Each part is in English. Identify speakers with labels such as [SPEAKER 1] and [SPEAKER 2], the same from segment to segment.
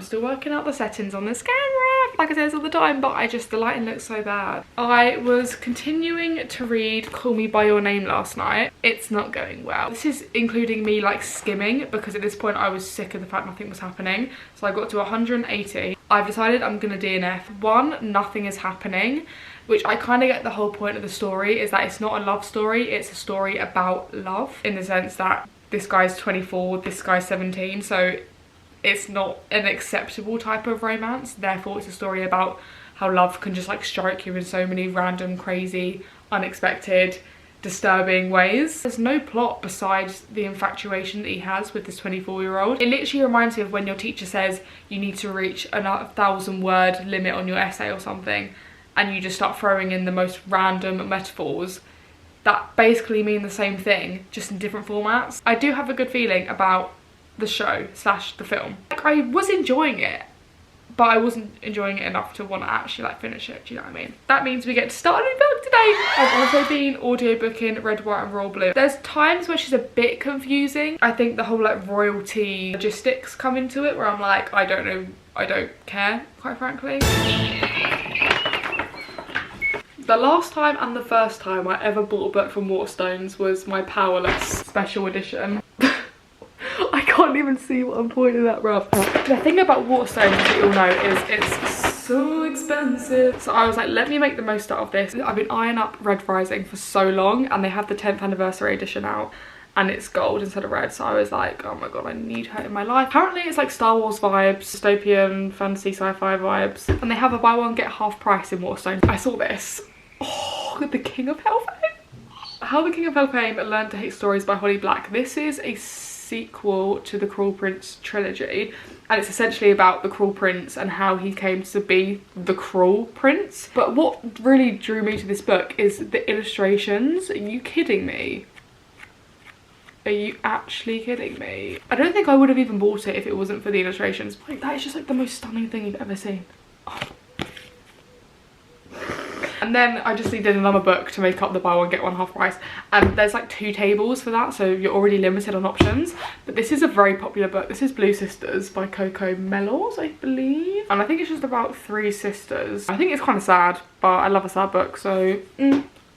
[SPEAKER 1] still working out the settings on this camera, like I say this all the time, but the lighting looks so bad. I was continuing to read Call Me By Your Name last night. It's not going well. This is including me like skimming, because at this point I was sick of the fact nothing was happening. So I got to 180. I've decided I'm gonna DNF. One, nothing is happening, which I kind of get the whole point of the story, is that it's not a love story, it's a story about love, in the sense that this guy's 24, this guy's 17, so it's not an acceptable type of romance. Therefore, it's a story about how love can just like strike you in so many random, crazy, unexpected, disturbing ways. There's no plot besides the infatuation that he has with this 24-year-old. It literally reminds me of when your teacher says you need to reach a 1,000-word limit on your essay or something, and you just start throwing in the most random metaphors that basically mean the same thing, just in different formats. I do have a good feeling about the show / the film. Like, I was enjoying it, but I wasn't enjoying it enough to want to actually like finish it, do you know what I mean? That means we get to start a new book today. I've also been audiobooking Red, White and Royal Blue. There's times where she's a bit confusing. I think the whole like royalty logistics come into it, where I'm like, I don't know, I don't care, quite frankly. The last time and the first time I ever bought a book from Waterstones was my Powerless special edition. I can't even see what I'm pointing at, bruv. The thing about Waterstones, as you all know, is it's so expensive. So I was like, let me make the most out of this. I've been eyeing up Red Rising for so long, and they have the 10th anniversary edition out, and it's gold instead of red. So I was like, oh my god, I need her in my life. Apparently it's like Star Wars vibes, dystopian, fantasy, sci-fi vibes, and they have a buy one get half price in Waterstones. I saw this. Oh, The King of Hellfame. How the King of Hellfame Learned to Hate Stories by Holly Black. This is a sequel to the Cruel Prince trilogy, and it's essentially about the Cruel Prince and how he came to be the Cruel Prince. But what really drew me to this book is the illustrations. Are you kidding me? Are you actually kidding me? I don't think I would have even bought it if it wasn't for the illustrations. Like, that is just like the most stunning thing you've ever seen. Oh. And then I just needed another book to make up the buy one get one half price, and there's like 2 tables for that, so you're already limited on options. But this is a very popular book. This is Blue Sisters by 𝘴𝘰𝘬𝘪𝘢, I believe, and I think it's just about 3 sisters. I think it's kind of sad, but I love a sad book, so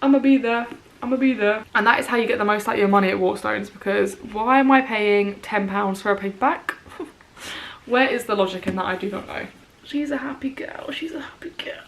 [SPEAKER 1] I'ma be there. And that is how you get the most out of your money at Waterstones, because why am I paying £10 for a paperback? Where is the logic in that? I do not know. She's a happy girl, she's a happy girl.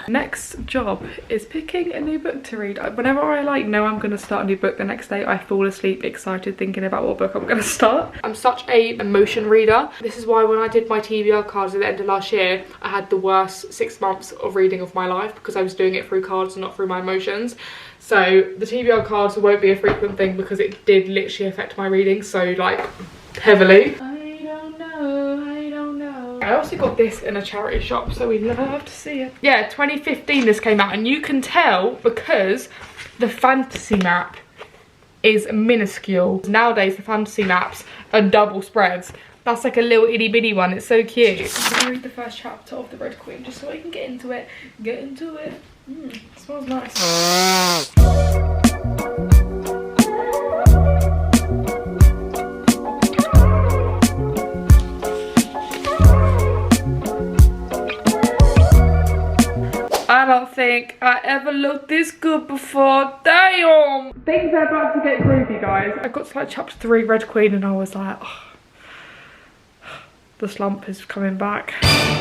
[SPEAKER 1] Next job is picking a new book to read. Whenever I like know I'm gonna start a new book, the next day I fall asleep excited thinking about what book I'm gonna start. I'm such a emotion reader. This is why when I did my TBR cards at the end of last year, I had the worst 6 months of reading of my life, because I was doing it through cards and not through my emotions. So the TBR cards won't be a frequent thing, because it did literally affect my reading so like heavily. I also got this in a charity shop, so we love to see it. Yeah, 2015 this came out, and you can tell because the fantasy map is minuscule. Nowadays the fantasy maps are double spreads. That's like a little itty bitty one, it's so cute. I'm gonna read the first chapter of The Red Queen just so I can get into it. It smells nice. I don't think I ever looked this good before. Damn! Things are about to get groovy, guys. I got to like chapter 3, Red Queen, and I was like, oh, the slump is coming back.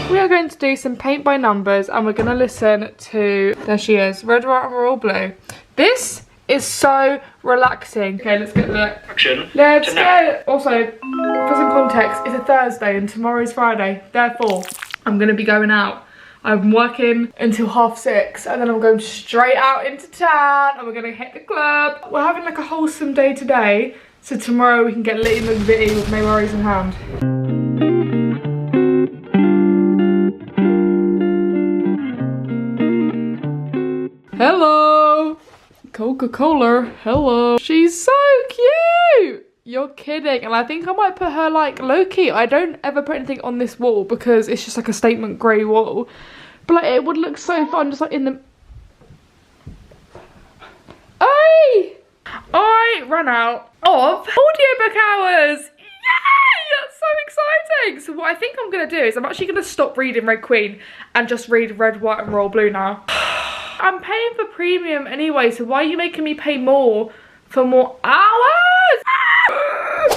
[SPEAKER 1] We are going to do some paint by numbers, and we're going to listen to, there she is, Red, White and Royal Blue. This is so relaxing. Okay, let's get the action. Let's go. Also, for some context, it's a Thursday and tomorrow's Friday. Therefore, I'm going to be going out. I'm working until 6:30, and then I'm going straight out into town, and we're gonna hit the club. We're having like a wholesome day today, so tomorrow we can get litty McVitty with no worries in hand. Hello, Coca-Cola. Hello. She's so cute. You're kidding. And I think I might put her like low-key. I don't ever put anything on this wall because it's just like a statement grey wall. But like it would look so fun just like in the... I ran out of audiobook hours. Yay! That's exciting. So what I think I'm gonna do is I'm actually gonna stop reading Red Queen and just read Red, White and Royal Blue now. I'm paying for premium anyway, so why are you making me pay more for more hours?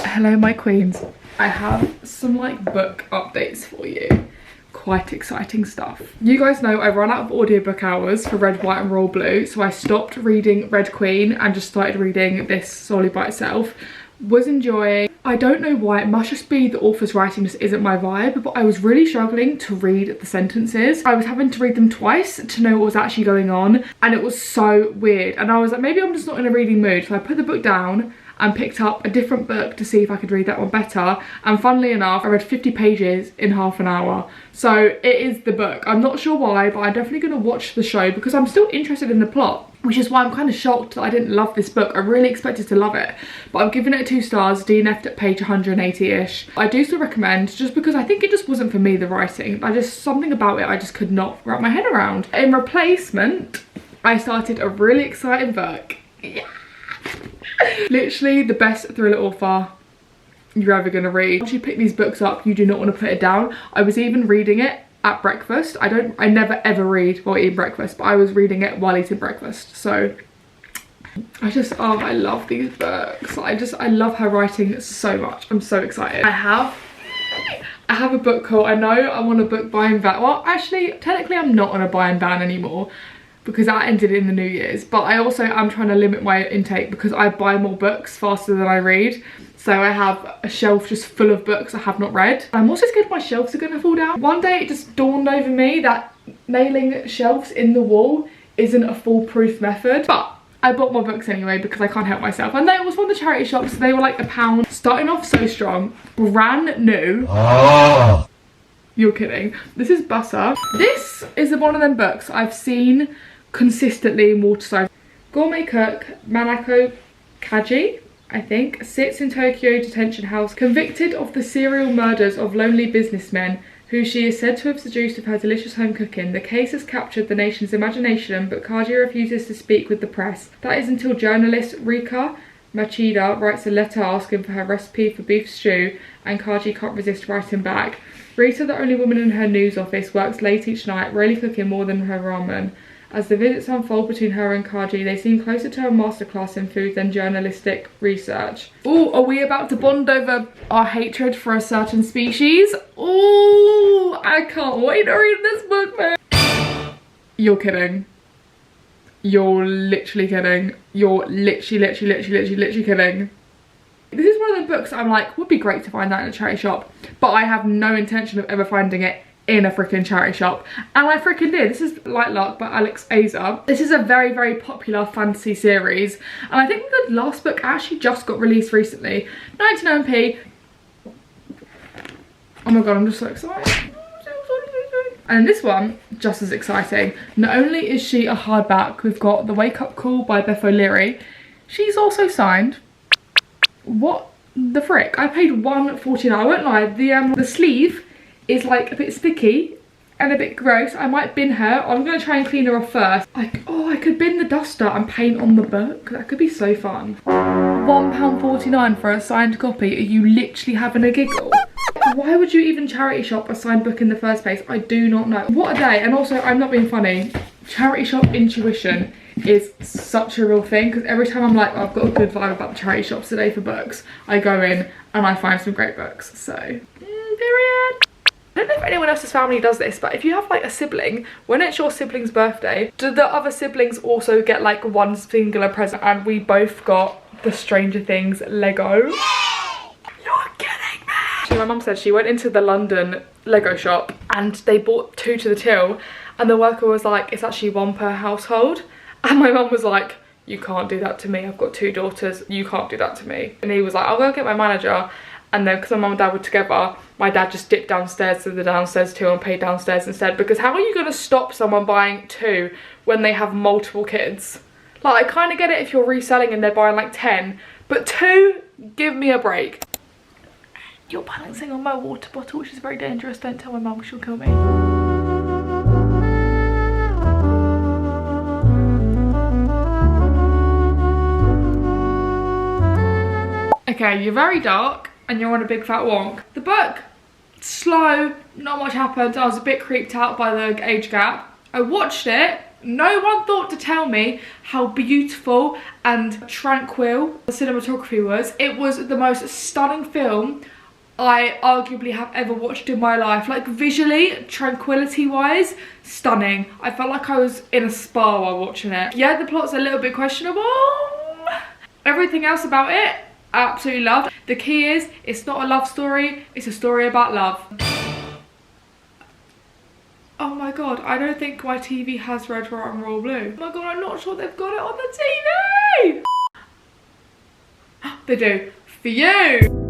[SPEAKER 1] Hello my queens. I have some like book updates for you. Quite exciting stuff. You guys know I ran out of audiobook hours for Red, White and Royal Blue, so I stopped reading Red Queen and just started reading this solely by itself. Was enjoying. I don't know why, it must just be the author's writing just isn't my vibe, but I was really struggling to read the sentences. I was having to read them twice to know what was actually going on, and it was so weird. And I was like, maybe I'm just not in a reading mood, so I put the book down and picked up a different book to see if I could read that one better, and funnily enough I read 50 pages in half an hour. So it is the book. I'm not sure why, but I'm definitely going to watch the show because I'm still interested in the plot, which is why I'm kind of shocked that I didn't love this book. I really expected to love it, but I've given it 2 stars, DNF'd at page 180-ish. I do still recommend, just because I think it just wasn't for me, the writing. Something about it I just could not wrap my head around. In replacement, I started a really exciting book. Yeah. Literally the best thriller author you're ever gonna read. Once you pick these books up, you do not want to put it down. I was even reading it at breakfast. I never ever read while eating breakfast, but I was reading it while eating breakfast. So I love these books. I love her writing so much. I'm so excited. I have a book haul. I know I'm on a book buying ban. Well, actually, technically I'm not on a buying ban anymore, because that ended in the New Year's, but I also am trying to limit my intake because I buy more books faster than I read. So I have a shelf just full of books I have not read. I'm also scared my shelves are gonna fall down. One day it just dawned over me that nailing shelves in the wall isn't a foolproof method, but I bought my books anyway because I can't help myself. And they was one of the charity shops, so they were like £1, starting off so strong, brand new. Oh. You're kidding. This is Butter. This is one of them books I've seen consistently in Waterside. Gourmet cook Manako Kaji, I think, sits in Tokyo detention house, convicted of the serial murders of lonely businessmen who she is said to have seduced with her delicious home cooking. The case has captured the nation's imagination, but Kaji refuses to speak with the press. That is until journalist Rika Machida writes a letter asking for her recipe for beef stew, and Kaji can't resist writing back. Rita, the only woman in her news office, works late each night, rarely cooking more than her ramen. As the visits unfold between her and Kaji, they seem closer to a masterclass in food than journalistic research. Oh, are we about to bond over our hatred for a certain species? Oh, I can't wait to read this book, man. You're kidding. You're literally kidding. You're literally kidding. This is one of the books I'm like, would be great to find that in a charity shop, but I have no intention of ever finding it in a freaking charity shop, and I freaking did. This is Light Luck by Alex Azar. This is a very, very popular fantasy series, and I think the last book actually just got released recently. 99p. Oh my god, I'm just so excited. And this one, just as exciting. Not only is she a hardback, we've got The Wake Up Call by Beth O'Leary. She's also signed. What the frick? I paid £1.49. I won't lie, the sleeve is like a bit sticky and a bit gross. I might bin her. I'm gonna try and clean her off first. Like, oh, I could bin the duster and paint on the book. That could be so fun. £1.49 for a signed copy. Are you literally having a giggle? Why would you even charity shop a signed book in the first place? I do not know. What a day. And also, I'm not being funny, charity shop intuition is such a real thing, because every time I'm like, oh, I've got a good vibe about the charity shops today for books, I go in and I find some great books. So, period. I don't know if anyone else's family does this, but if you have like a sibling, when it's your sibling's birthday, do the other siblings also get like one singular present? And we both got the Stranger Things Lego. You're kidding me! My mum said she went into the London Lego shop and they bought 2 to the till, and the worker was like, it's actually 1 per household. And my mum was like, you can't do that to me, I've got 2 daughters, you can't do that to me. And he was like, I'll go get my manager. And then, because my mum and dad were together, my dad just dipped downstairs to the downstairs till and paid downstairs instead. Because how are you going to stop someone buying 2 when they have multiple kids? Like, I kind of get it if you're reselling and they're buying like 10, but 2, give me a break. You're balancing on my water bottle, which is very dangerous. Don't tell my mum, she'll kill me. Okay, you're very dark. and you're on a big fat wonk. The book, slow, not much happened. I was a bit creeped out by the age gap. I watched it. No one thought to tell me how beautiful and tranquil the cinematography was. It was the most stunning film I arguably have ever watched in my life. Like visually, tranquility wise, stunning. I felt like I was in a spa while watching it. Yeah, the plot's a little bit questionable. Everything else about it, absolutely loved. The key is, it's not a love story, it's a story about love. Oh my god, I don't think my TV has red, white and royal blue. Oh my god, I'm not sure they've got it on the TV! They do. For you!